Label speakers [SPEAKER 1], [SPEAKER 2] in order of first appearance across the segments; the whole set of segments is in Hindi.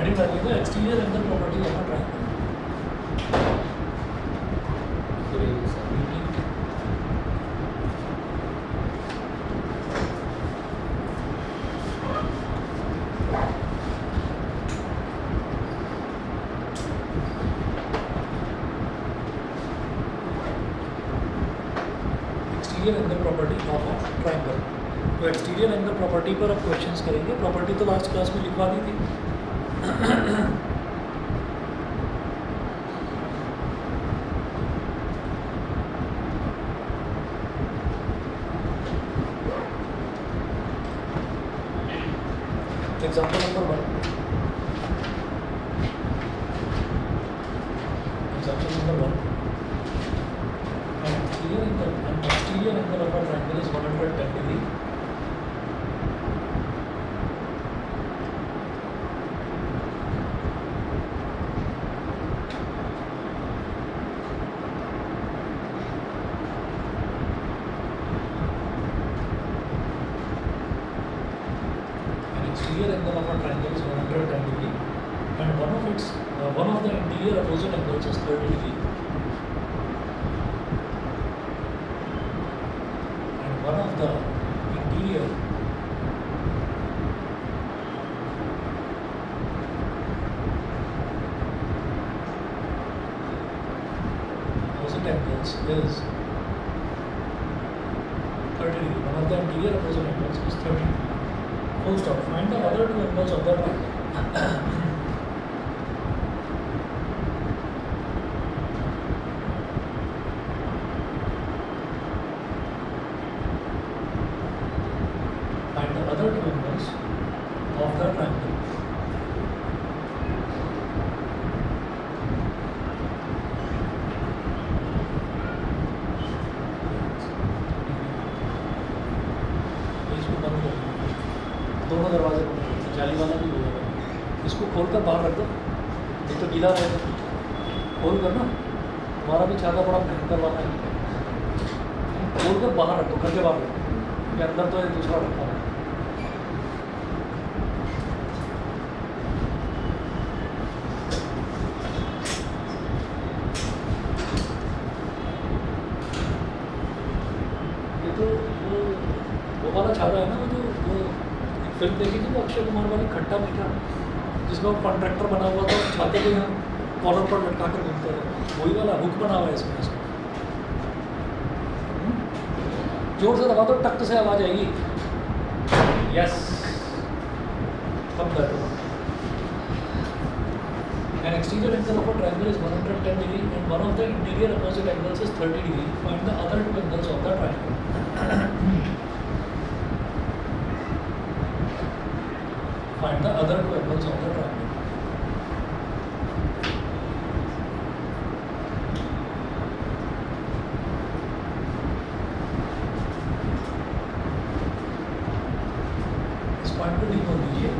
[SPEAKER 1] हेडिंग डालिएगा exterior angle property of a triangle. Exterior angle property of a triangle. तो एक्सटीरियर एंगल प्रॉपर्टी पर अब क्वेश्चंस करेंगे। प्रॉपर्टी तो लास्ट क्लास में लिखवा दी थी। Example number 1, example number 1, an exterior angle of a triangle is 110 degree. An exterior angle of a triangle is 110 degree, and one of the interior opposite angles is 30 degree, and one of the interior opposite angles is 30 degree. One of the interior opposite angles is 30 degree. Full stop. Find the other two angles of the triangle. Find the other two angles of the triangle. इसको बंद कर दो, दोनों दरवाजे बंद कर दो, जाली वाला भी हो जाएगा। इसको खोल कर बाहर रख दो, नहीं तो गीला रहेगा। खोल कर ना, हमारा भी छाता बड़ा भयंकर वाला है। खोल कर बाहर रख दो, घर के बाहर रख दो, ये अंदर तो एक दूसरा रखा है। ये तो वो वाला छाता है ना, वो फिल्म देखी थी वो अक्षय कुमार वाली खट्टा मीठा, जिसमें वो कॉन्ट्रैक्टर बना हुआ था, छाते को यहाँ कॉलर पर लटका कर घूमते रहे। वही वाला हुक बना हुआ है इसमें। जोर से दबा दो, टक से आवाज आएगी। यस, अब बैठो। An exterior angle of a triangle is 110 degree, and one of the interior opposite angles is 30 degree. Find the other two angles of the triangle. Find the other two angles of the triangle. इस पॉइंट को लिख दीजिए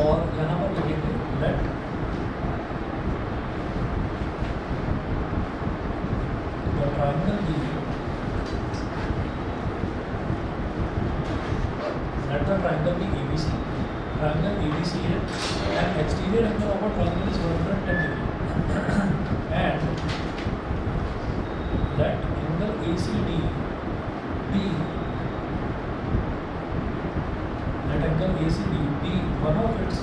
[SPEAKER 1] और यहाँ पर लिखेंगे let the triangle be, let the triangle be ABC. Triangle ABC है, and exterior angle of a triangle is 110 degree, and let angle ACD be, let angle ACD be one of its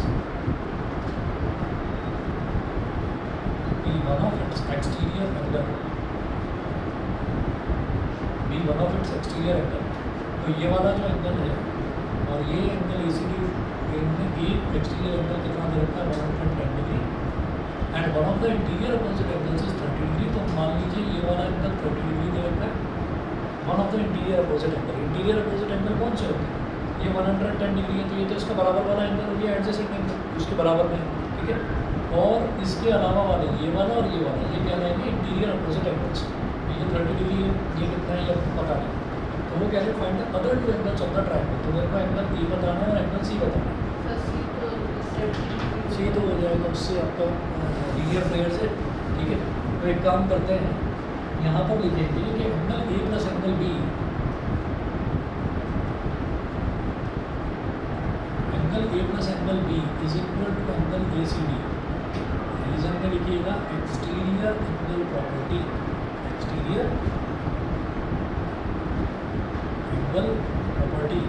[SPEAKER 1] exterior angle, be one of its exterior angle. तो ये वाला जो एंगल है और ये एंगल ACD, एक एक्सटीरियर एंगल कितना दे रखा है 110 degree, and one of the interior opposite angles is 30 degree. तो मान लीजिए ये वाला एंगल 30 डिग्री दे रखा है, one of the interior opposite angle. Interior opposite angle कौन से होते हैं? ये 110 डिग्री है, तो ये तो इसका बराबर वाला एंगल हो गया, एडजेसेंट एंगल उसके बराबर में, ठीक है। और इसके अलावा वाले ये वाला और ये वाला, ये क्या रहेंगे इंटीरियर अपोजिट एंगल्स। ये 30 डिग्री है, ये कितना है ये आपको पता नहीं, तो वो कह रहे find the other two angles of the triangle. तो मेरे को एंगल ए बताना है और एंगल सी बताना है। सी तो हो जाएगा उससे आपका लीनियर पेयर से, ठीक है। तो एक काम करते हैं, यहाँ पर लिखेंगे कि angle A plus angle B angle A plus angle B is equal to angle A C D. Reason में लिखिएगा exterior angle property, exterior angle property,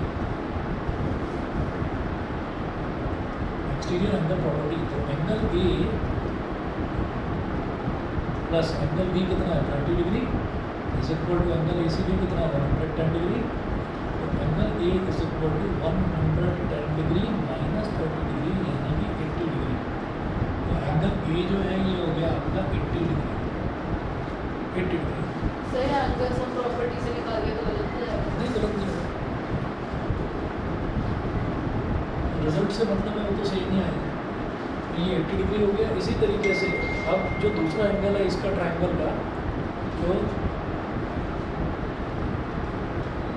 [SPEAKER 1] exterior angle property. तो angle A plus angle B कितना है 30 degree is equal to angle A C D कितना है 110 डिग्री। तो angle A is equal to 110 degree minus 30 degree यानी कि 80 डिग्री। तो एंगल ए जो है ये हो गया आपका 80 degree, 80 degree.
[SPEAKER 2] Sir angle sum property से निकाल के तो गलत हो जाएगा।
[SPEAKER 1] नहीं गलत नहीं होगा, रिजल्ट से मतलब है वो तो सही नहीं आएगा। ये 80 डिग्री हो गया। इसी तरीके से अब जो दूसरा एंगल है इसका ट्रायंगल का,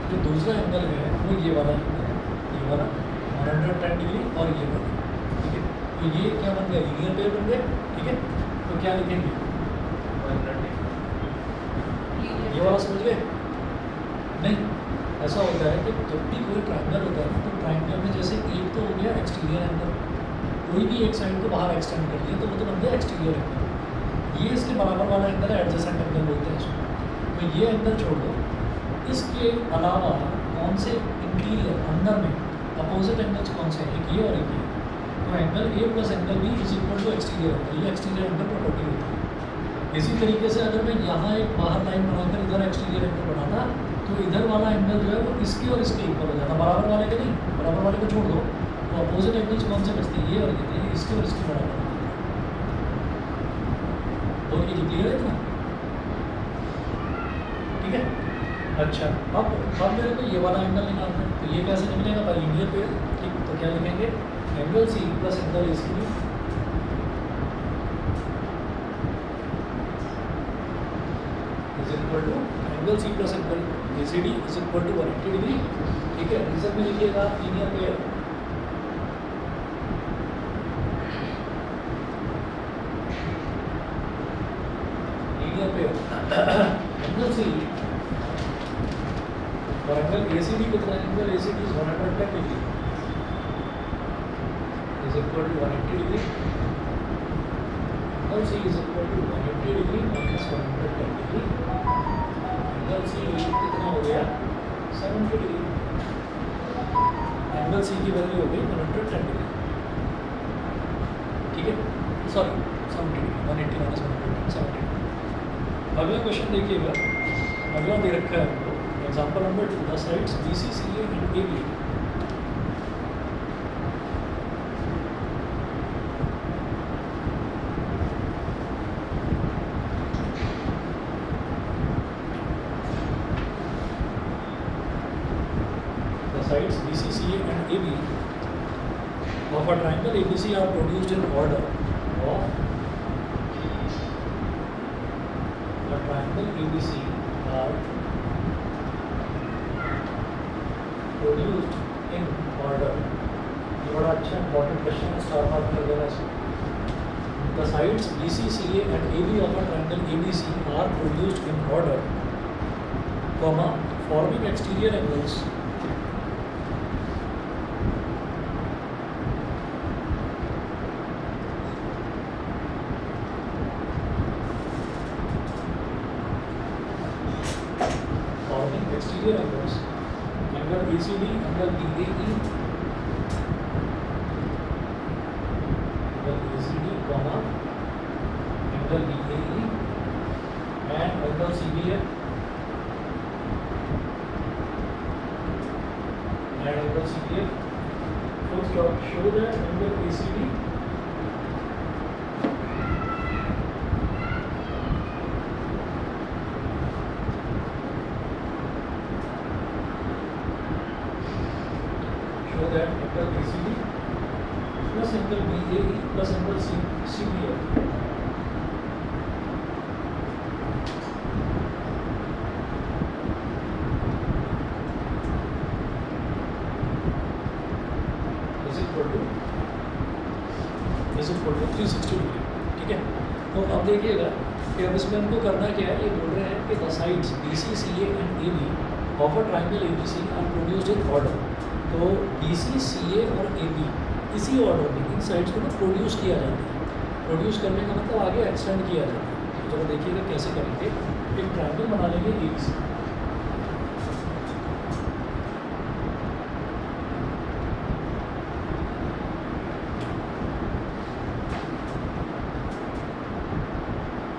[SPEAKER 1] जो दूसरा एंगल है वो ये वाला एंगल है, ये वाला 110 डिग्री और ये वाला, ठीक है। तो ये क्या बन गया, लीनियर पेयर बन गया, ठीक है। तो क्या लिखेंगे, ये वाला समझ गए? नहीं, ऐसा होता है कि जब भी कोई ट्रायंगल होता है तो ट्रायंगल में जैसे एक तो हो गया एक्सटीरियर एंगल, कोई भी एक साइड को बाहर एक्सटेंड कर दिया तो वो तो बन गया एक्सटीरियर एंगल। ये इसके बराबर वाला एंगल है, एडजेसेंट एंगल बोलते हैं इसको। तो ये एंगल छोड़ दो, इसके अलावा कौन से इंटीरियर अंदर में अपोजिट एंगल्स कौन से हैं, एक ये और एक ये। तो angle A plus angle B is equal to exterior angle, ये एक्सटीरियर एंगल प्रॉपर्टी होती है। इसी तरीके से अगर मैं यहाँ एक बाहर लाइन बनाकर इधर एक्सटीरियर एंगल बनाता तो इधर वाला एंगल जो है वो इसके और इसके इक्वल हो जाता, बराबर वाले के नहीं, बराबर वाले को छोड़ दो। तो अपोजिट एंगल्स कौन से बचते हैं, ये और ये, इसके और इसके बराबर। तो ये क्लियर है इतना, ठीक है। अच्छा, अब मेरे को ये वाला एंगल निकालना है, तो ये कैसे निकलेगा, बाय लीनियर पेयर, ठीक। तो क्या लिखेंगे, angle C plus angle A C B is equal to angle C plus angle A C D is equal to 180 degree, ठीक है। रीजन में लिखिएगा linear pair, linear pair angle C और एंगल ए सी डी कितना है, angle A C D is 110 degree is equal to 180 degree. Angle C is equal to 180 degree minus 110 degree. Angle C कितना हो गया 70 डिग्री, एंगल सी की वैल्यू हो गई 110 डिग्री, ठीक है। Sorry 70 degree, 180 minus 110 70 degree. अगला क्वेश्चन देखिएगा, अगला दे रखा है हमको example number 2, the sides B C C A and A B sides BCCA and AB of a triangle ABC are produced in order of a triangle ABC are produced in order। ये बड़ा अच्छा इंपॉर्टेंट क्वेश्चन है, स्टार मार्क कर देना इसको। The sides BCCA and AB of a triangle ABC are produced in order, comma forming exterior angles exterior angles, angle ACD, angle BAE, angle ACD, comma, angle BAE, and angle CBF, and angle CBF. So show that angle ACD that angle ACD plus angle BAE plus angle CBF is equal to 360 degree, ठीक है। तो अब देखिएगा कि अब इसमें हमको करना क्या है, ये बोल रहे हैं कि the sides BCCA and AB of a triangle ABC are produced in order। तो बी सी सी ए और ए बी इसी ऑर्डर में इन साइड्स को ना प्रोड्यूस किया जाता है। प्रोड्यूस करने का मतलब आगे एक्सटेंड किया जाता है। तो चलो देखिएगा कैसे करेंगे। एक ट्रायंगल बना लेंगे ए बी सी।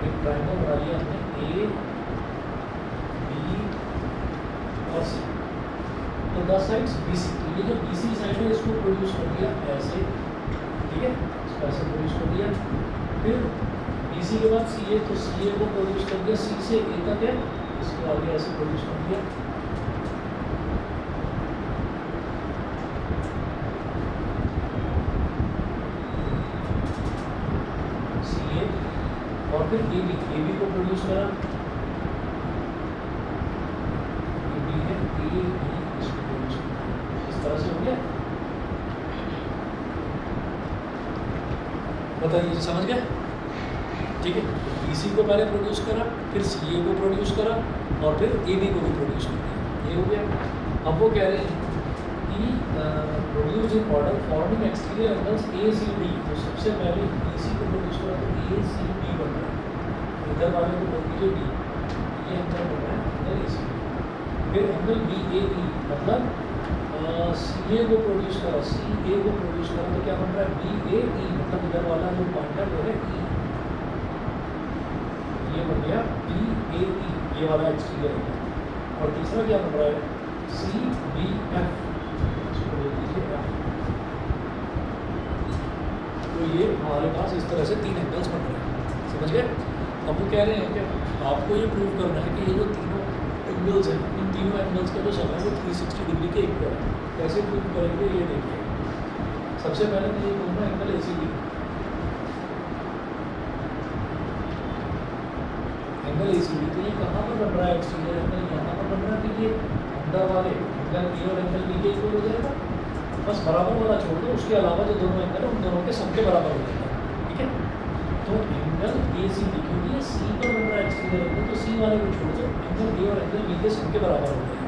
[SPEAKER 1] एक ट्रायंगल बना लिया हमने ए बी और सी। तो 10 साइड्स बी सी, तो ये जो बी सी साइड है इसको प्रोड्यूस कर दिया ऐसे, ठीक है, इसको ऐसे प्रोड्यूस कर दिया। फिर बी सी के बाद सी ए, तो सी ए को प्रोड्यूस कर दिया, सी से ए तक है, इसको आगे ऐसे प्रोड्यूस कर दिया। सी ए और फिर ए बी को प्रोड्यूस करा, ए बी है, ए बी इसको प्रोड्यूस करा, इस तरह से हो गया। बताइए समझ गए? ठीक है, बी सी को पहले प्रोड्यूस करा, फिर सी ए को प्रोड्यूस करा और फिर ए बी को भी प्रोड्यूस कर दिया, ये हो गया। अब वो कह रहे हैं कि produce in order forming exterior angles A C D. तो सबसे पहले बी सी को प्रोड्यूस करा तो ए सी डी बन रहा है, इधर वाले को बोल दीजिए डी, ये एंगल बन रहा है एंगल ए सी डी। फिर एंगल बी ए ई, मतलब सी ए को प्रोड्यूस करा, सी ए को प्रोड्यूस करा तो क्या बन रहा है बी ए ई, मतलब इधर वाला जो पॉइंट है वो है ई, ये बन गया बी ए ई, ये वाला एक्सटीरियर एंगल। और तीसरा क्या बन रहा है सी बी एफ, इसको बोल दीजिए एफ। तो ये हमारे पास इस तरह से 3 एंगल्स बन रहे हैं, समझ गए? अब वो कह रहे हैं कि आपको ये प्रूव करना है कि ये जो तीनों एंगल्स हैं, इन तीनों एंगल्स का जो सम है वो 360 डिग्री के इक्वल है। कैसे प्रूव करेंगे ये देखिए। सबसे पहले तो ये बोलना angle A C D, angle A C D, तो ये कहाँ पर बन रहा है एक्सटीरियर एंगल, यहाँ पर बन रहा है। तो ये अंदर वाले एंगल ए और एंगल बी के इक्वल हो जाएगा, बस बराबर वाला छोड़ दो, उसके अलावा जो दोनों एंगल है उन दोनों के सम के बराबर हो जाएगा, ठीक है। तो एंगल ए सी डी, क्योंकि ये सी पर बन रहा है एक्सटीरियर एंगल, तो सी वाले को छोड़ दो, एंगल ए और एंगल बी के सम के बराबर हो जाएगा,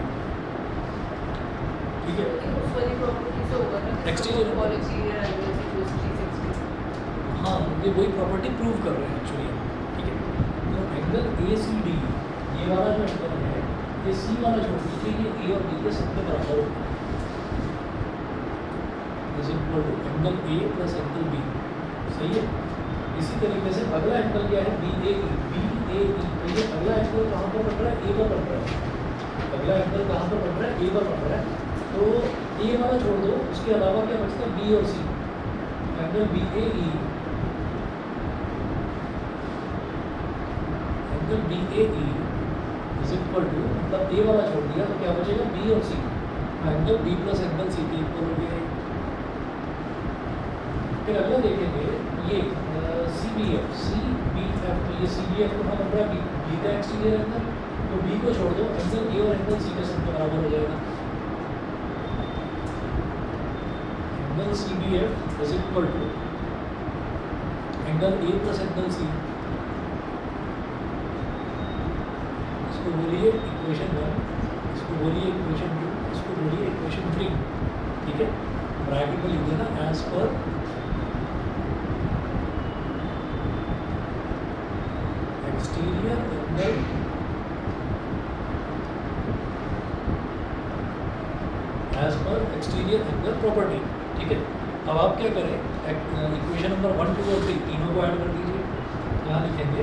[SPEAKER 1] ठीक है।
[SPEAKER 2] उस वाली प्रॉपर्टी से होगा ना कि
[SPEAKER 1] Exterior
[SPEAKER 2] all exterior angles equals 360।
[SPEAKER 1] हाँ, ये वही प्रॉपर्टी प्रूव कर रहे हैं एक्चुअली, ठीक है। तो एंगल ए सी डी, ये वाला जो एंगल है, ये सी वाला छोड़ दीजिए, ये ए और बी के सब के बराबर होगा, is equal to angle A plus angle B, सही है। इसी तरीके से अगला एंगल क्या है बी ए ई, तो ये अगला एंगल कहाँ पर बन रहा है, ए पर बन रहा है। अगला एंगल कहाँ पर बन रहा है, ए पर बन रहा है। तो ए वाला छोड़ दो, उसके अलावा क्या बचता है बी और C, angle B A E, angle B A E is equal to, मतलब ए वाला छोड़ दिया तो क्या बचेगा बी और C, angle B plus angle C के इक्वल हो गया। फिर अगला देखेंगे ये सी बी एफ, तो ये सी बी एफ कहाँ बन रहा है बी का एक्सटीरियर एंगल, तो बी को छोड़ दो, एंगल ए और एंगल सी के सम के बराबर हो जाएगा। Angle C B F is equal to angle A plus angle C, इसको बोलिए इक्वेशन 1, इसको बोलिए इक्वेशन 2, इसको बोलिए इक्वेशन 3, ठीक है। ब्रैकेट में लिख देना as per exterior angle as per exterior angle property, ठीक है। अब आप क्या करें, इक्वेशन नंबर 1, 2 और 3 तीनों को ऐड कर दीजिए। यहाँ लिखेंगे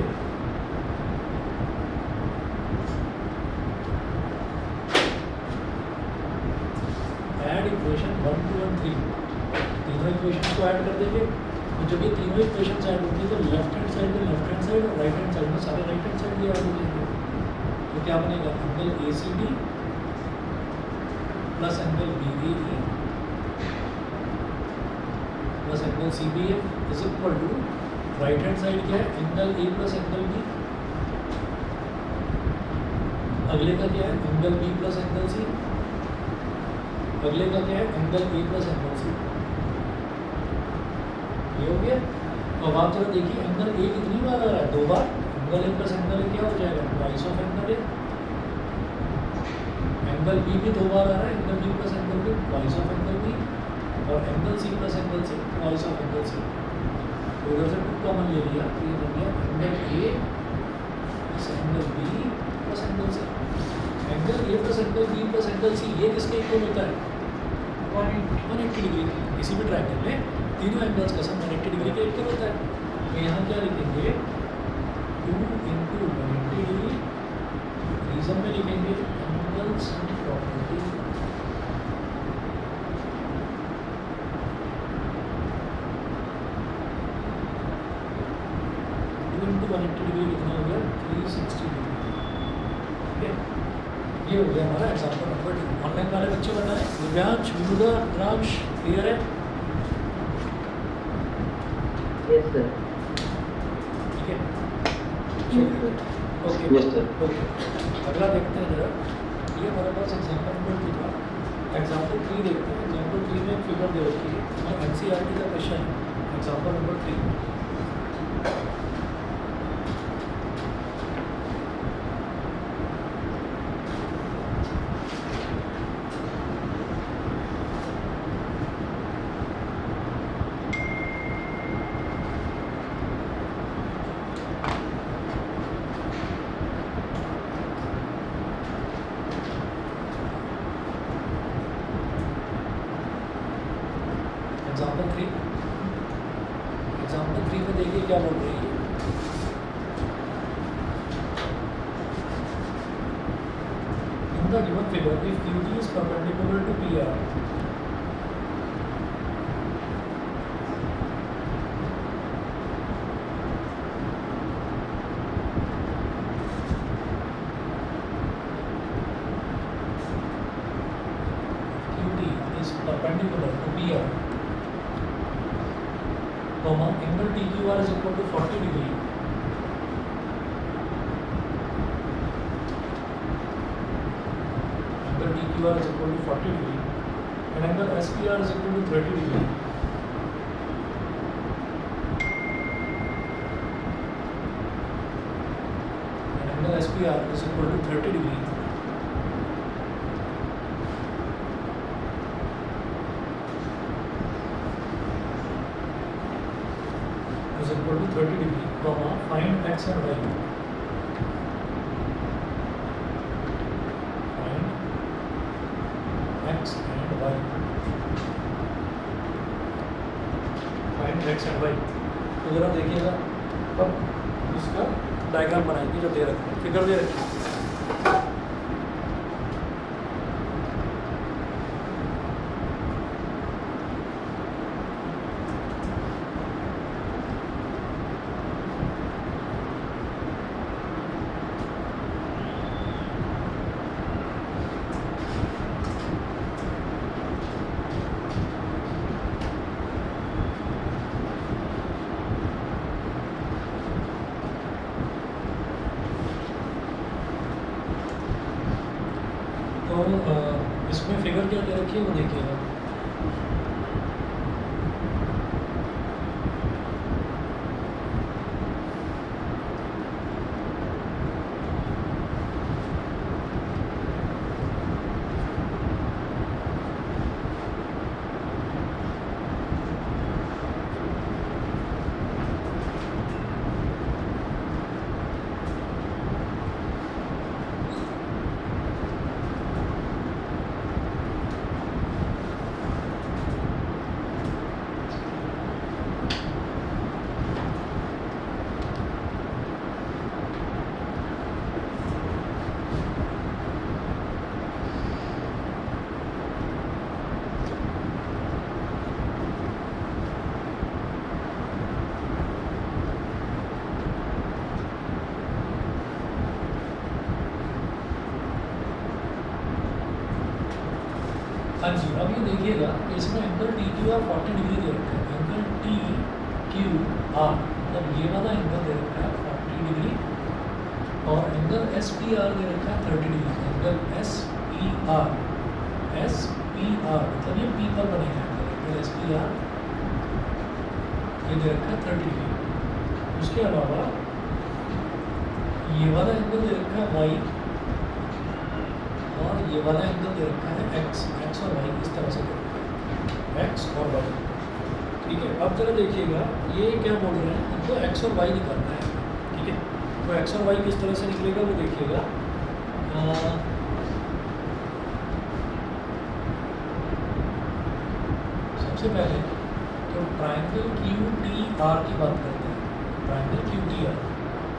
[SPEAKER 1] ऐड इक्वेशन 1, 2 और 3, तीनों इक्वेशन को ऐड कर देंगे। तो जब ये तीनों इक्वेशन ऐड होती है तो लेफ्ट हैंड साइड में लेफ्ट हैंड साइड और राइट हैंड साइड में सारे राइट हैंड साइड भी ऐड हो जाएंगे। तो क्या बनेगा angle A C D plus angle B A E plus angle C B F is equal to, right hand side क्या है angle A plus angle B, अगले का क्या है angle B plus angle C, अगले का क्या है angle A plus angle C, ये हो गया। अब आप जरा देखिए एंगल ए कितनी बार आ रहा है, 2 बार। Angle A plus angle A क्या हो जाएगा twice of angle A, angle B भी 2 बार आ रहा है, angle B plus angle B twice of angle B, और angle C plus angle C twice of angle C. तो उधर से 2 कॉमन ले लिया तो ये बन गया angle A plus angle B plus angle C. Angle A plus angle B plus angle C ये किसके इक्वल होता है? 180 डिग्री। किसी भी ट्रायंगल में तीनों एंगल्स का सम 180 डिग्री के इक्वल होता है। तो यहाँ क्या लिखेंगे 2 इंटू 180 डिग्री, रीजन में लिखेंगे एंगल्स प्रॉपर्टी, इंटू 180 डिग्री कितना हो गया 360 डिग्री। ठीक है, ये हो गया हमारा एग्जाम्पल नंबर 2। ऑनलाइन वाले बच्चे बनाए, दिव्यांश, विनुदा, राज, क्लियर है?
[SPEAKER 3] Yes sir.
[SPEAKER 1] ठीक है, चलिए ओके
[SPEAKER 3] यस सर।
[SPEAKER 1] ओके। अगला देखते हैं जरा, ये हमारे पास एग्जाम्पल नंबर 2 था। एग्जाम्पल 3 देखते हैं। एग्जाम्पल 3 में एक फिगर दे रखी है और एनसीईआरटी का क्वेश्चन है। एग्जाम्पल नंबर 3, एग्जाम्पल 3 में देखिए क्या बोल रही है। In the given figure if QT is perpendicular to PR, QT is perpendicular to PR, angle TQR is equal to 40 degree, angle TQR is equal to 40 degree, and angle SPR is equal to 30 degree. And angle SPR is equal to 30 degree. Is equal to 30 degree, comma, find x and y. Find x and y. Find x and y. तो जरा देखिएगा, अब इसका डायग्राम बनाएंगे जो दे रखा है, फिगर दे रखी है। तो इसमें फिगर क्या दे रखी है वो देखिएगा। हाँ जी, अब ये देखिएगा कि इसमें एंगल TQR 40 डिग्री दे रखा है। एंगल TQR मतलब ये वाला एंगल दे रखा है 40 डिग्री, और एंगल SPR दे रखा है 30 डिग्री। एंगल SPR मतलब ये P पर बनेगा एंगल SPR, ये दे रखा है 30 डिग्री। उसके अलावा ये वाला एंगल दे रखा है Y, और ये वाला एंगल दे रखा है एक्स और वाई, इस तरह से दे रखा है एक्स और वाई। ठीक है, अब जरा देखिएगा ये क्या बोल रहे हैं, हमको एक्स और वाई निकालना है। ठीक है, तो एक्स और वाई किस तरह से निकलेगा वो देखिएगा। सबसे पहले तो ट्राइंगल क्यू टी आर की बात करते हैं, ट्राइंगल क्यू टी आर,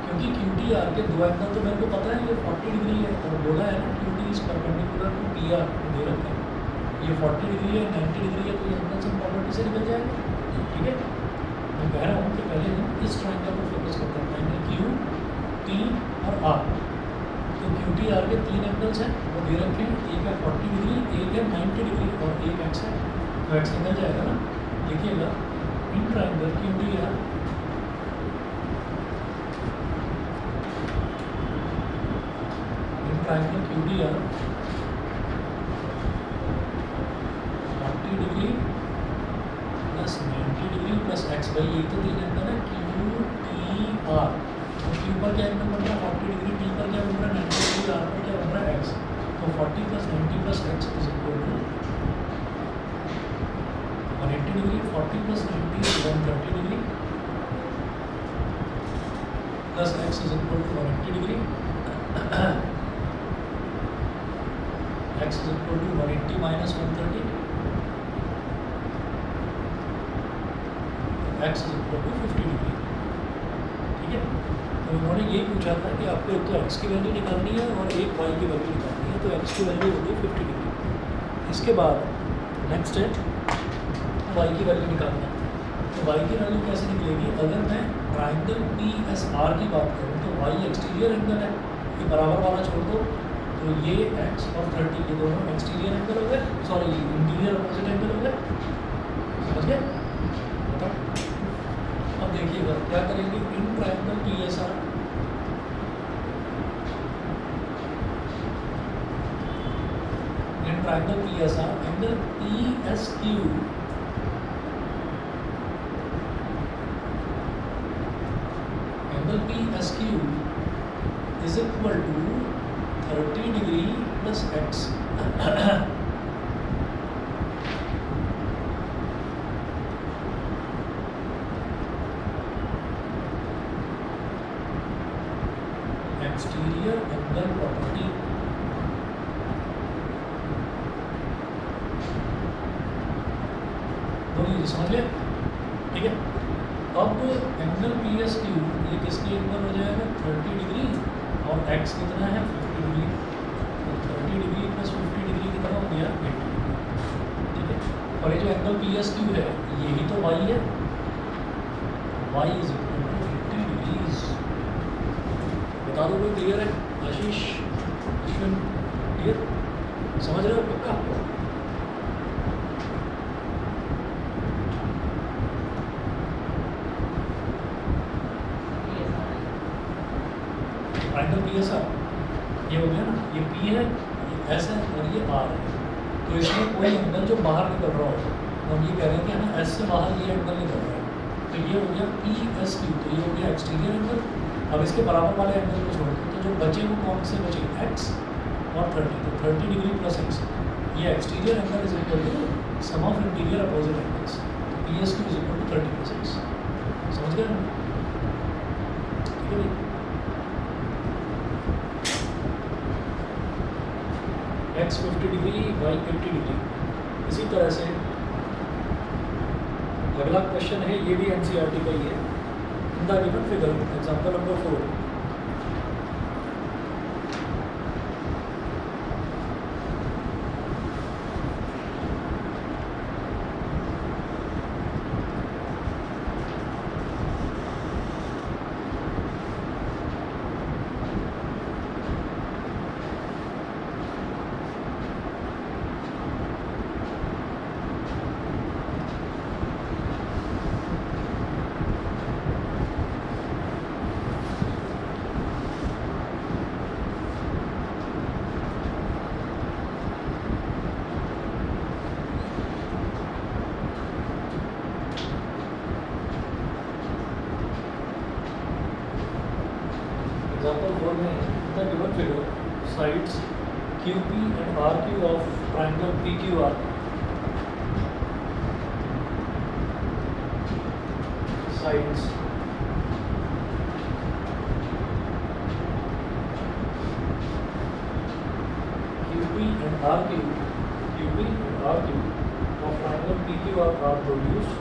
[SPEAKER 1] क्योंकि क्यू टी आर के दो एंगल तो मेरे को पता है, ये 40 डिग्री है और बोला है ना Q T is perpendicular to T R दे रखा है, ये 40 डिग्री है 90 डिग्री है, तो ये एंगल से प्रॉपर्टी से निकल जाएगा। ठीक है, मैं कह रहा हूँ कि पहले हम इस ट्राइंगल पर फोकस करते हैं, ट्राइंगल क्यू टी और आर। तो क्यू टी आर के तीन एंगल्स हैं वो दे रखे हैं, एक है 40 डिग्री, एक है 90 डिग्री और एक एक्स है, तो एक्स निकल जाएगा ना। देखिएगा in triangle Q T R triangle Q D R 40 degree plus 90 degree plus x by, यही तो तीन एंगल है क्यू टी आर। तो क्यू पर क्या एंगल बन रहा है 40 डिग्री, टी पर क्या बन रहा है 90 डिग्री, आर पर क्या बन रहा है एक्स। तो 40 plus 90 plus x is equal to 180 degree, 40 plus 90 is 130 degree plus x is equal to 180 degree, x is equal to 180 minus 130, x is equal to 50 degree. ठीक है, तो उन्होंने ये पूछा था कि आपको एक तो x की वैल्यू निकालनी है और एक y की वैल्यू निकालनी है, तो x की वैल्यू होगी 50 डिग्री। इसके बाद नेक्स्ट है y की वैल्यू निकालना। तो y की वैल्यू कैसे निकलेगी, अगर मैं ट्राइंगल PSR की बात करूँ तो y एक्सटीरियर एंगल है, ये बराबर वाला छोड़ दो, तो ये x और 30 ये दोनों एक्सटीरियर एंगल हो गए, सॉरी इंटीरियर अपोजिट एंगल हो गए। समझ गए? बताओ अब देखिएगा क्या करेंगे, in triangle PSR angle PSQ is equal to 30 degree plus x. Exterior angle property, बोलिए समझ लिया? ठीक है, अब एंगल PSQ ये किसके एंगल हो जाएगा 30 डिग्री और एक्स कितना है 50 डिग्री, तो 30 डिग्री प्लस 50 डिग्री कितना हो गया 80 डिग्री। ठीक है, और ये जो एंगल PSQ है यही तो y है, y is equal to 80 degrees. बता दो कोई क्लियर है? आशीष, अश्विन, क्लियर? समझ रहे हो पक्का? ट्राइंगल PSR ये हो गया ना, ये P है, ये S है और ये R है। तो इसमें कोई एंगल जो बाहर निकल रहा हो, हम ये कह रहे हैं कि ना S से बाहर ये एंगल निकल रहा है, तो ये हो गया PSQ, तो ये हो गया एक्सटीरियर एंगल। अब इसके बराबर वाले एंगल को छोड़ दो, तो जो बचे वो कौन से बचे x और 30, तो 30 डिग्री प्लस x, ये exterior angle is equal to sum of interior opposite angles, तो PSQ is equal to 30 plus x। समझ गए? ठीक है भाई, x 50 डिग्री y 80 डिग्री। इसी तरह से अगला क्वेश्चन है, ये भी NCERT का ही है। In the given figure example number 4, example 4 में the given figure sides QP and RQ of triangle PQR. Sides QP and RQ of triangle PQR are produced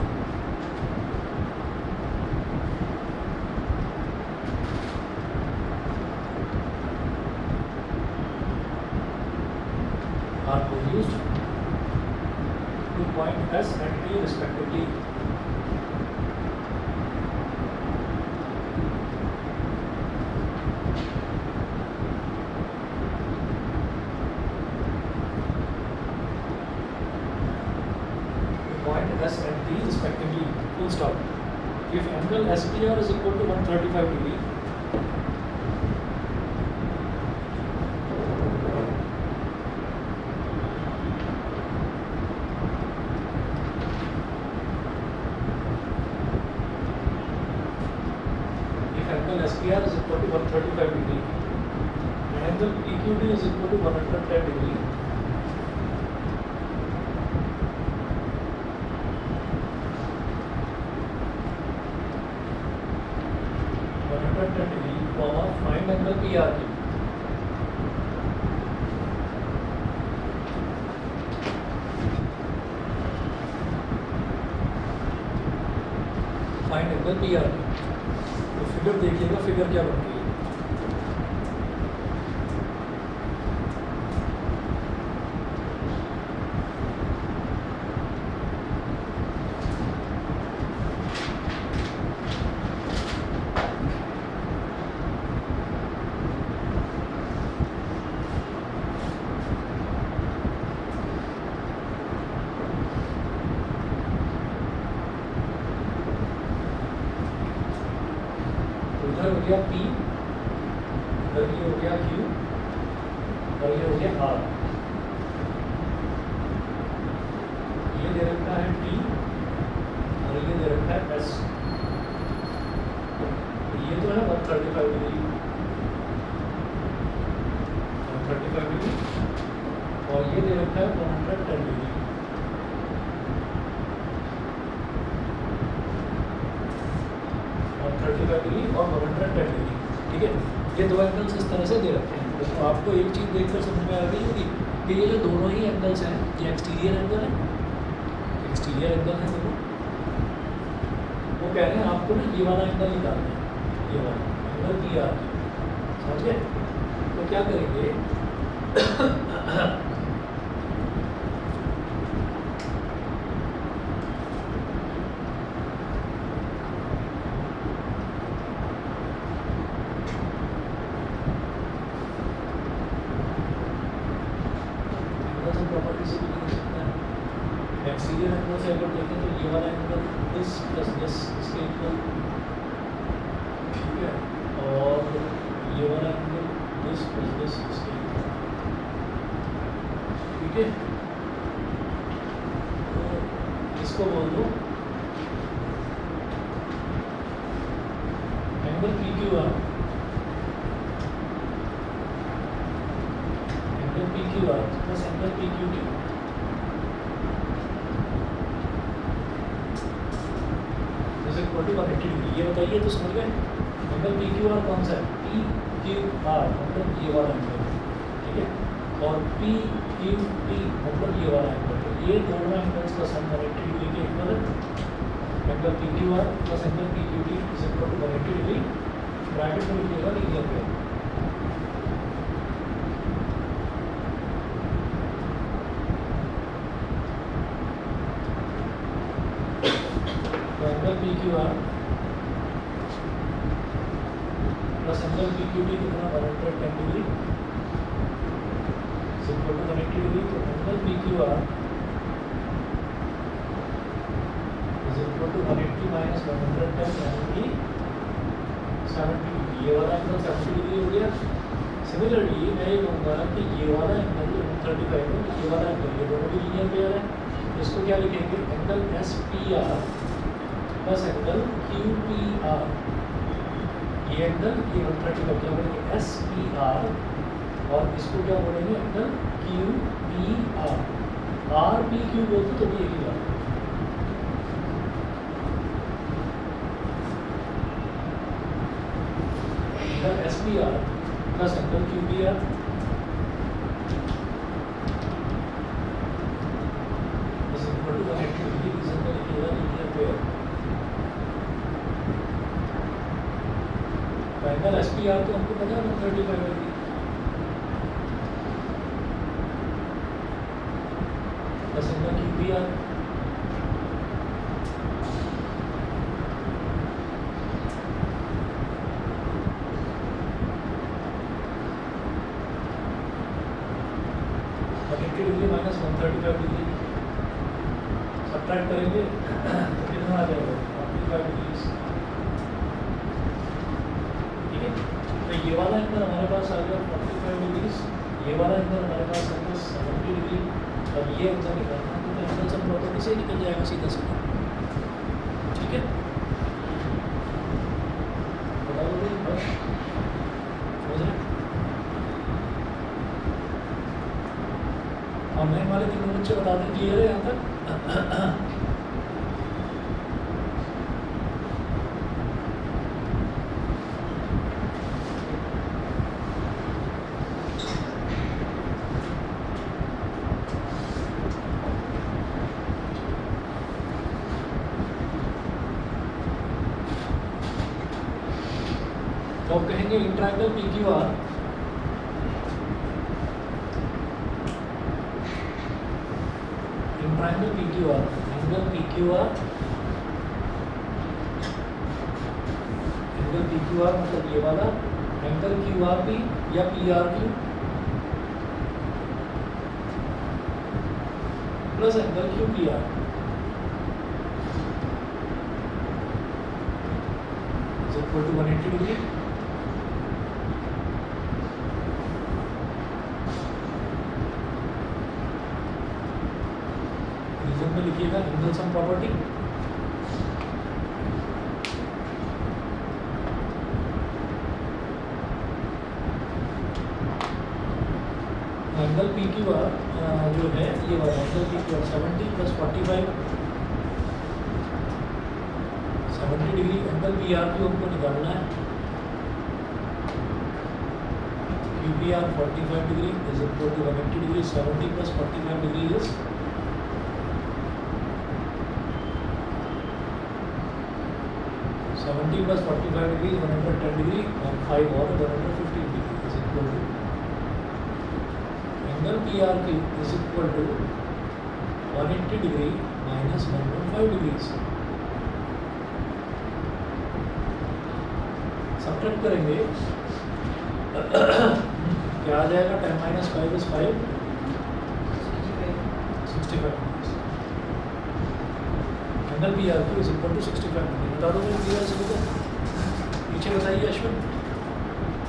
[SPEAKER 1] to point S and T respectively. Point S and T respectively. Full stop. If angle SPR is equal to 135 degree, SPR is equal to 135 degree and angle PQD is equal to 110 degree. Find angle PRQ. Find angle PRQ. तो फिगर देखिएगा, फिगर क्या बन गई है। इधर हो गया P, इधर ये हो गया Q और ये हो गया R। ये दे रखा है T और ये दे रखा है S। ये तो है 135 डिग्री, 135 डिग्री और ये दे रखा है 110 डिग्री। डिग्री और 110 डिग्री, ठीक है। ये दो एंगल्स इस तरह से दे रखे हैं। तो आपको एक चीज़ देखकर समझ में आ गई होगी कि ये जो दोनों ही एंगल्स हैं, ये एक्सटीरियर एंगल है, एक्सटीरियर एंगल है दोनों। वो कह रहे हैं आपको ना ये वाला एंगल निकालना है, ये वाला एंगल PR, समझ गए। तो क्या करेंगे एक्सटीरियर एंगल से अगर देखें तो ये वाला एंगल दिस प्लस दिस इसके इक्वल, ठीक है, और ये वाला एंगल दिस प्लस दिस इसके इक्वल, ठीक है। तो इसको बोल दो angle PQR, angle PQR plus angle PQT equal to 180 degree. ये बताइए तो समझ गए एंगल PQR कौन सा है, PQR मतलब ये वाला एंगल, ठीक है, और PQT मतलब ये वाला एंगल। ये दोनों एंगल्स का सम 180 डिग्री के इक्वल है। Angle PQR plus angle PQT is equal to 180 degree. Bracket में लिखिएगा लीजिए पे angle PQR plus angle PQT कितना 110 डिग्री इक्वल टू 180 डिग्री। तो angle PQR is equal to 180 minus 110 यानी कि 70 डिग्री। ये वाला एंगल 70 डिग्री हो गया। सिमिलरली मैं ये कहूँगा कि ये वाला एंगल 135 है, ये वाला एंगल, ये दोनों भी लीनियर पेयर है। इसको क्या लिखेंगे, angle SPR plus angle QPR। ये एंगल ये 135 क्या बोलेंगे SPR और इसको क्या बोलेंगे angle Q P R P Q बोलते तो भी एक ही बात है। Angle S P R plus angle Q P R is equal to 180 degree. Reason का लिखिएगा linear pair. Angle S P R तो हमको पता है 135 degree plus angle Q P R degree minus 135 degree subtract करेंगे तो कितना आ जाएगा 45 डिग्री। ठीक है, तो ये वाला एंगल हमारे पास आ गया 45 डिग्री, ये वाला एंगल हमारे पास आ गया 70 डिग्री। अब ये एंगल निकालना है तो एंगल सब प्रॉपर्टी से ही निकल जाएगा सीधा सीधा। ठीक है, बता दो भाई बस समझ रहे। ऑनलाइन वाले तीनों बच्चे बता दें क्लियर है यहाँ तक। तो आप कहेंगे in triangle P Q R triangle PQR, angle PQR, angle PQR मतलब ये वाला एंगल QRP या PRQ plus angle QPR is equal to 180 degree. में लिखिएगा angle sum property. Angle P Q R जो है ये वाला एंगल पी क्यू आर 70 प्लस 45 70 degree. Angle P R Q हमको निकालना है, Q P R 45 degree is equal to 180 degree. 70 प्लस 45 degree is 70 plus 45 degree is 110 degree and 5 और 115 degree is equal to angle PRQ is equal to 180 degree minus 115 degrees। Subtract करेंगे क्या आ जाएगा 10 minus 5 is 5 65 degrees। Angle P R Q is equal to 65 degree. बता दो मेरे क्लियर सभी को, पीछे बताइए अश्विन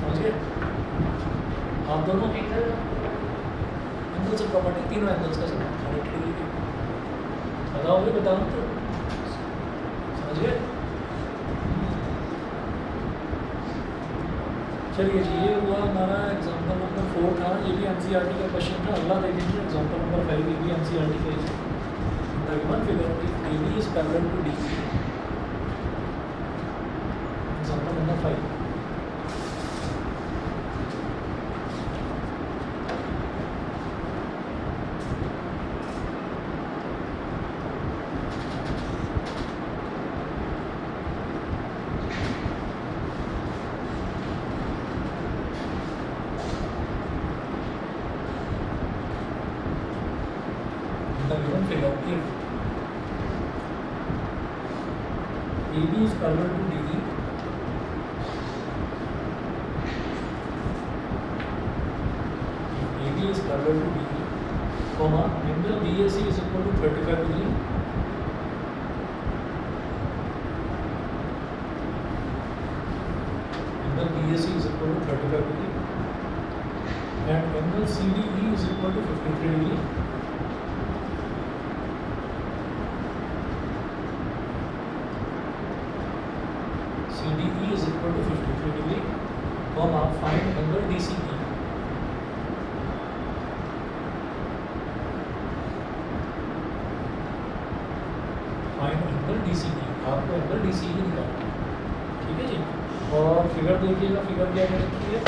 [SPEAKER 1] समझ गए आप दोनों। एंगल से प्रॉपर्टी तीनों एंगल्स का सब 180 डिग्री की बताओगे, बताओ तो समझ गए। चलिए जी, ये हुआ हमारा एग्जाम्पल नंबर 4 था। ये भी एनसीईआरटी का क्वेश्चन था। अगला देखेंगे एग्जाम्पल नंबर 5, ये भी एनसीईआरटी का ही है। The given figure if AB is parallel to DC, example number 5. The given figure if AB is parallel to DE, AB is parallel to DE, comma angle BAC is equal to 35 degree, angle BAC is equal to 35 degree, and angle CDE is equal to 53 degree. CDE is equal to 53 degree, comma find angle DCE आपको एंगल डी सी ही निकालना है, ठीक है जी। और फिगर देखिएगा, फिगर क्या कह रखी है,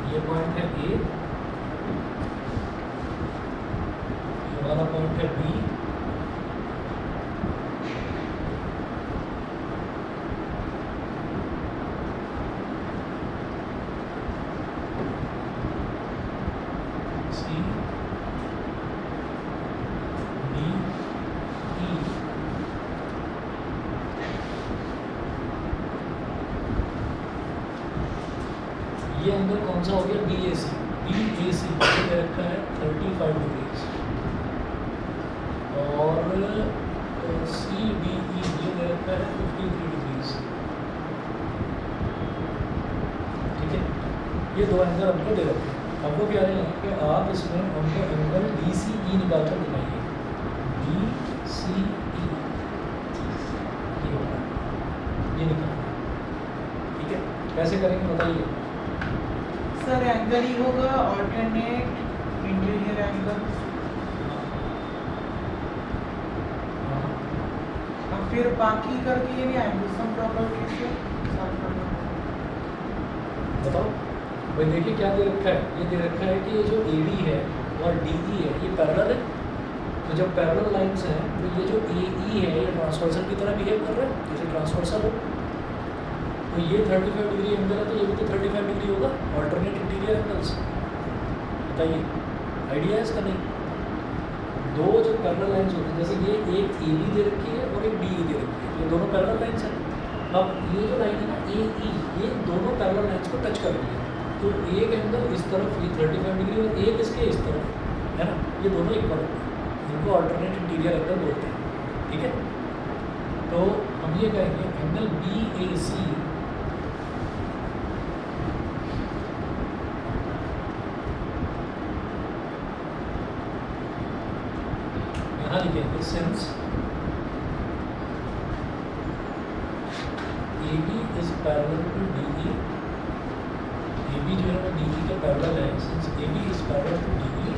[SPEAKER 1] ये पॉइंट है ए, ये वाला पॉइंट है बी, सी डी ई, ये एंगल कौन सा हो गया, B A C. B A सी दे रखा है 35 डिग्रीज, और सी डी ई ये दे रखा है 53 डिग्रीज, ठीक है। ये दो एंगल हमको दे रखे हैं। हमको कह रहे हैं कि आप इसमें हमको एंगल डी सी ई निकाल कर दिखाइए, डी सी ई ये निकालना, ठीक है। कैसे करेंगे बताइए।
[SPEAKER 3] सर एंगल ही होगा ऑल्टरनेट इंटीरियर एंगल, और फिर बाकी करके ये भी एंगल सम प्रॉपर्टी से सॉल्व करना।
[SPEAKER 1] बताओ भाई, देखिए क्या दे रखा है, ये दे रखा है कि ये जो ए डी है और डी ई है ये पैरेलल है। तो जब पैरेलल लाइंस हैं तो ये जो ए ई है ये ट्रांसवर्सल की तरह बिहेव कर रहा है, जैसे ट्रांसवर्सल हो। तो ये 35 डिग्री एंगल है, तो ये भी तो 35 डिग्री होगा, ऑल्टरनेट इंटीरियर एंगल्स। बताइए आइडिया है इसका? नहीं। दो जो पैरेलल लाइंस होती हैं, जैसे ये एक ए बी दे रखी है और एक डी ई दे रखी है, ये दोनों पैरेलल लाइंस हैं। अब ये जो लाइन है ना ए ई, ये दोनों पैरेलल लाइंस को टच कर रही है, तो एक एंगल इस तरफ ये 35 डिग्री और एक इसके इस तरफ, है ना, ये दोनों इक्वल होते हैं, इनको ऑल्टरनेट इंटीरियर एंगल बोलते हैं, ठीक है। तो हम ये कहेंगे एंगल बी ए सी यहाँ लिखेंगे since A B is parallel to D E, A B जो है वो डी ई के पैरेलल है, since A B is parallel to D E,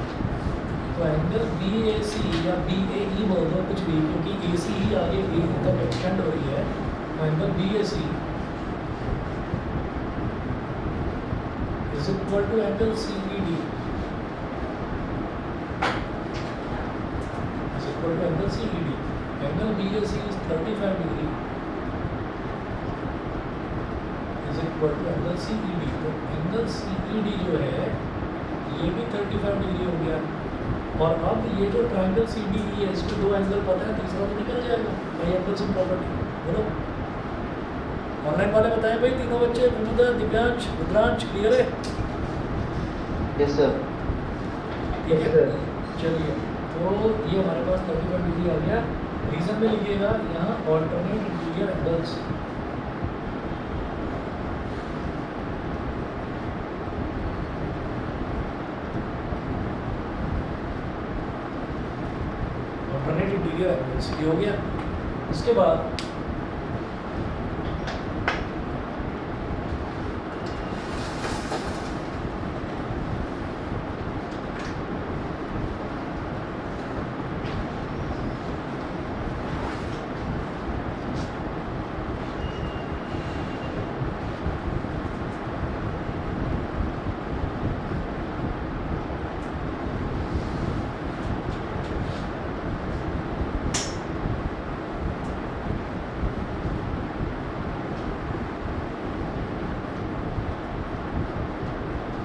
[SPEAKER 1] तो एंगल बी ए सी या बी ए ई बोल दो कुछ भी, क्योंकि ए सी ही आगे ए तक एक्सटेंड हो रही है, तो angle B A C is equal to angle C B D, is equal to angle C E D. Angle B A C is 35 degree is equal to angle C E D. तो एंगल सी ई डी जो है ये भी 35 डिग्री हो गया। और अब ये जो ट्रायंगल सी डी ई है, इसमें दो एंगल पता है, तीसरा तो निकल जाएगा भाई, एंगल सम प्रॉपर्टी बोलो। ऑनलाइन वाले बताएं भाई, तीनों बच्चे, विनुदा, दिव्यांश, रुद्रांश, क्लियर है?
[SPEAKER 4] Yes sir.
[SPEAKER 1] ठीक है, चलिए। तो ये हमारे पास 35 डिग्री आ गया। रीजन में लिखिएगा यहाँ alternate interior angles, alternate interior angles, ये हो गया। इसके बाद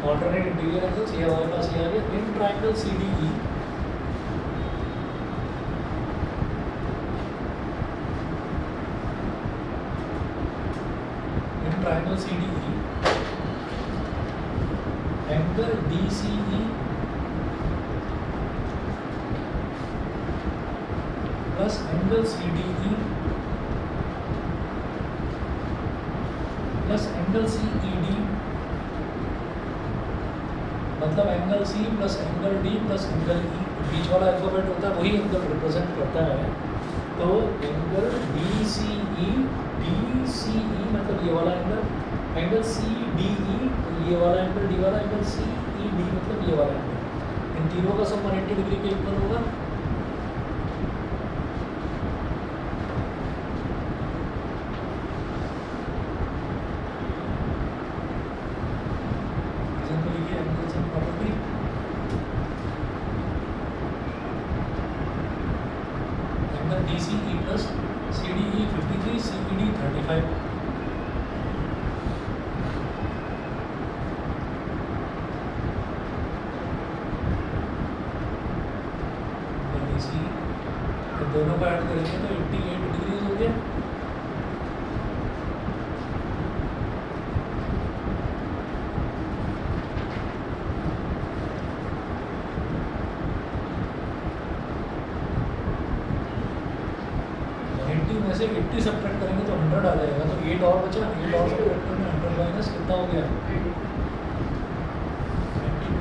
[SPEAKER 1] ऑल्टरनेट इंटीरियर एंगल्स, ये हमारे पास ये आ गया। In triangle C D E triangle CDE, angle DCE plus angle CDE plus angle CED मतलब angle C plus angle D plus angle E, बीच वाला अल्फाबेट होता है वही एंगल रिप्रेजेंट करता है। तो एंगल डी सी ई मतलब ये वाला angle, angle C D E ये वाला एंगल, डी वाला एंगल सी ई डी मतलब ये वाला एंगल, इन तीनों का सम 180 डिग्री के इक्वल होगा। एग्जांपल लिखिए angle sum property. Angle D C E plus C D E 53, C E D 35। तो दोनों को ऐड करेंगे तो 88 डिग्री हो गया। में से 80 सब्ट्रैक्ट करेंगे तो 100 आ जाएगा, तो 8 और बचा, 8 और सब्ट्रैक्ट करेंगे 100 माइनस कितना हो गया 22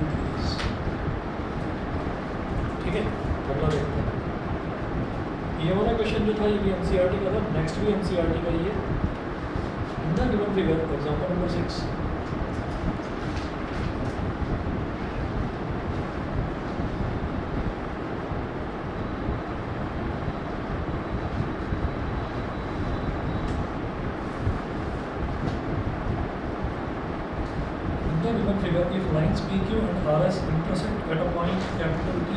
[SPEAKER 1] डिग्रीज। ठीक है, अगला देखते हैं। ये वाला क्वेश्चन जो था ये भी एनसीईआरटी का था, नेक्स्ट भी एनसीईआरटी का ही है। In the given figure example number 6, given figure if lines PQ and RS intersect at a point capital T,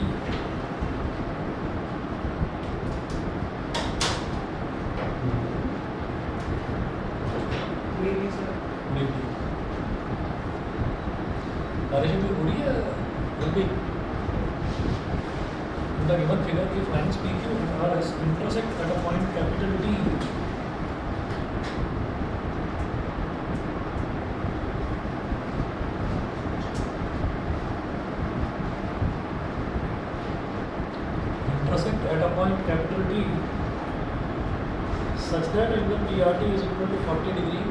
[SPEAKER 3] maybe sir.
[SPEAKER 1] maybe बारिश भी हो रही है जल्दी। In the given figure if lines PQ and RS intersect at a point capital T, intersect at a point capital T such that angle PRT is equal to 40 degree,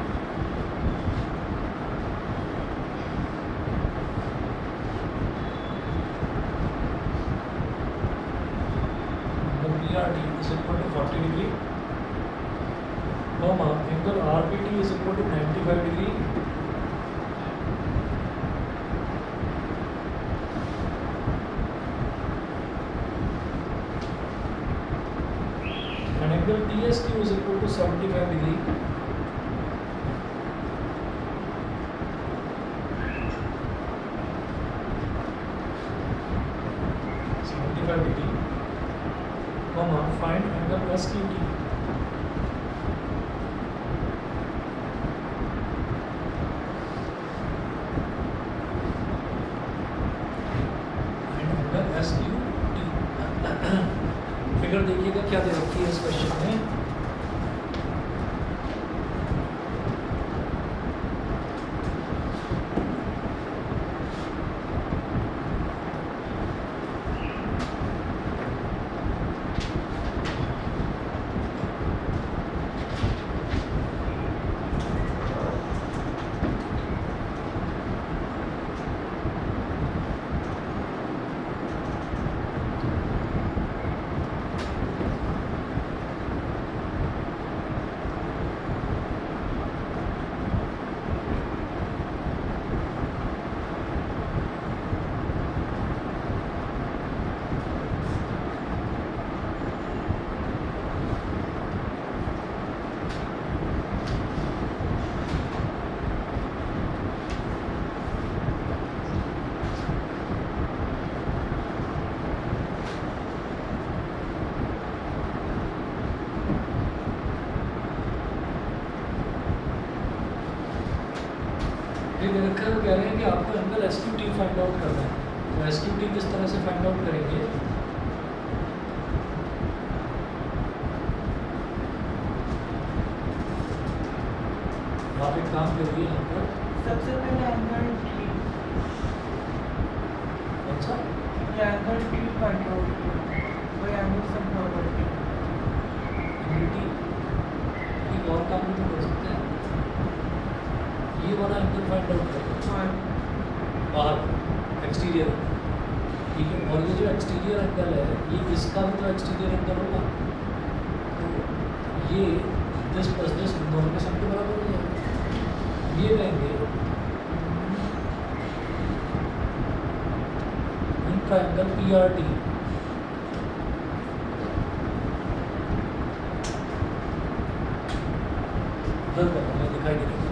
[SPEAKER 1] angle PRT is equal to 40 degree, comma angle RPT is equal to 95 degree, and angle TSQ is equal to 75 degree. Comma find angle SQT. Find angle SQT. Figure देखिएगा क्या दे रखी है इस क्वेश्चन में। दे रखा है, कह रहे हैं कि आपको एंगल SQT फाइंड आउट करना है। तो SQT किस तरह से फाइंड आउट करेंगे? आप एक काम करिए यहाँ पर,
[SPEAKER 3] सबसे पहले एंगल T,
[SPEAKER 1] कौन सा
[SPEAKER 3] ये एंगल T फाइंड आउट कीजिए, वो angle sum property.
[SPEAKER 1] Angle T एक और काम भी तो कर सकते हैं, ये वाला एंगल फाइंड आउट करें
[SPEAKER 3] हाँ
[SPEAKER 1] बाहर एक्सटीरियर ठीक है, और ये जो एक्सटीरियर एंगल है ये इसका भी तो एक्सटीरियर एंगल होगा, तो ये 10+10 इन दोनों के सम के बराबर हो जाएगा। ये रहेंगे इन ट्रायंगल PRT दिखाई दे रहा है।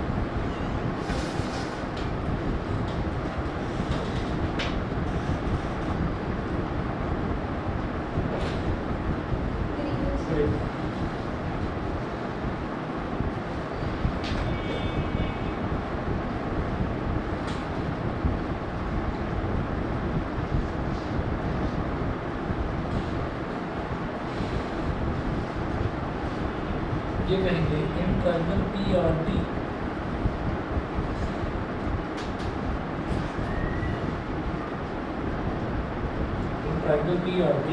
[SPEAKER 1] ये कहेंगे in triangle PRT triangle PRT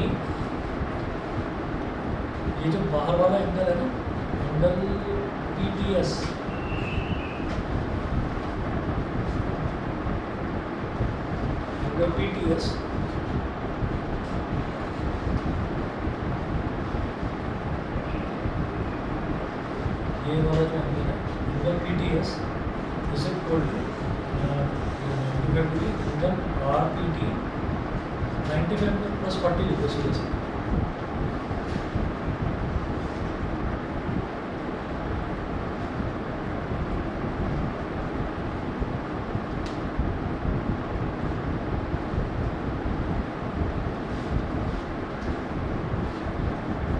[SPEAKER 1] ये जो बाहर वाला एंगल है ना, एंगल PTS एंगल PTS ये वाला जो एंगल है angle PTS is equal to angle RPT 95 plus 40 लिखो सीधे से।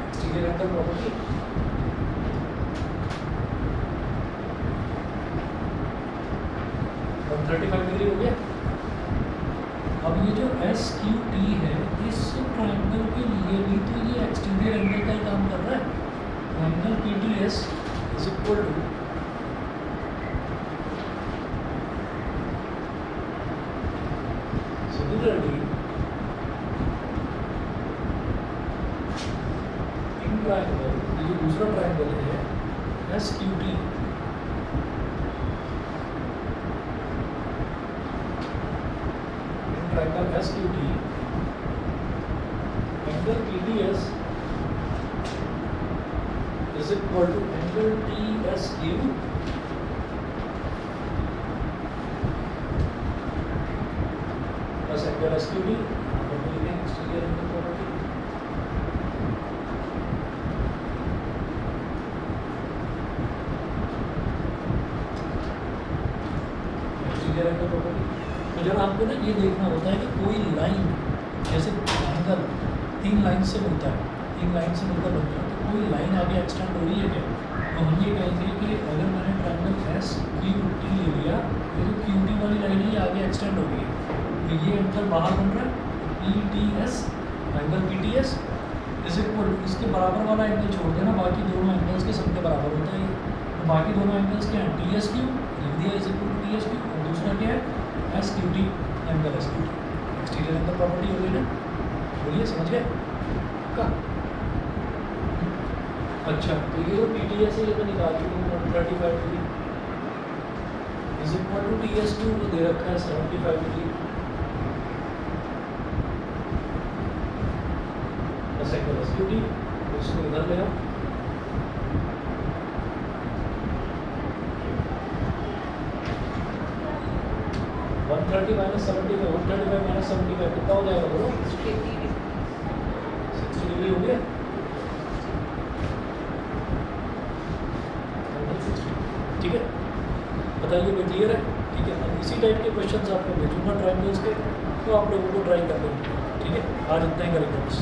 [SPEAKER 1] एक्सटीरियर एंगल प्रॉपर्टी 135 डिग्री हो गया। अब ये जो SQT है इस ट्रायंगल के लिए भी तो ये एक्सटीरियर एंगल का ही काम कर रहा है। Angle PTS is equal to similarly in triangle ये जो दूसरा ट्रायंगल है SQT triangle SQT angle PTS is equal to angle TSQ plus angle SQT। Exterior angle property exterior angle property. तो जब आपको ना ये देखना होता है कि कोई लाइन जैसे ट्रायंगल 3 लाइन से मिलता है, 3 लाइन से मिलकर बनता है, तो कोई लाइन आगे एक्सटेंड हो रही है क्या? तो हम ये कहेंगे कि अगर मैंने ट्रायंगल SQT ले लिया, ये जो QT वाली लाइन है ये आगे एक्सटेंड हो गई है, तो ये एंगल बाहर बन रहा है PTS angle PTS is equal इसके बराबर वाला एंगल छोड़ देना, बाकी दोनों एंगल्स के सब के बराबर होता है। तो बाकी दोनों एंगल्स क्या हैं? TSQ लिख दिया इज इक्वल टू TSQ, और दूसरा क्या है SQT angle SQT। Exterior angle property हो गई ना, बोलिए समझ गए का? अच्छा, तो ये जो PTS है ये तो निकाल चुके 135 degree is equal to TSQ को दे रखा है 75 डिग्री प्लस एंगल SQT, उसको इधर ले आओ। -130 - 75 135 - 75 कितना हो जाएगा बोलो? 60 डिग्री हो गया। ठीक है, बताइए कोई क्लियर है? ठीक है, अब इसी टाइप के क्वेश्चंस आपको भेजूंगा ट्रायंगल्स के, तो आप लोगों को ट्राई कर लेंगे। ठीक है, आज इतना ही करेंगे बस।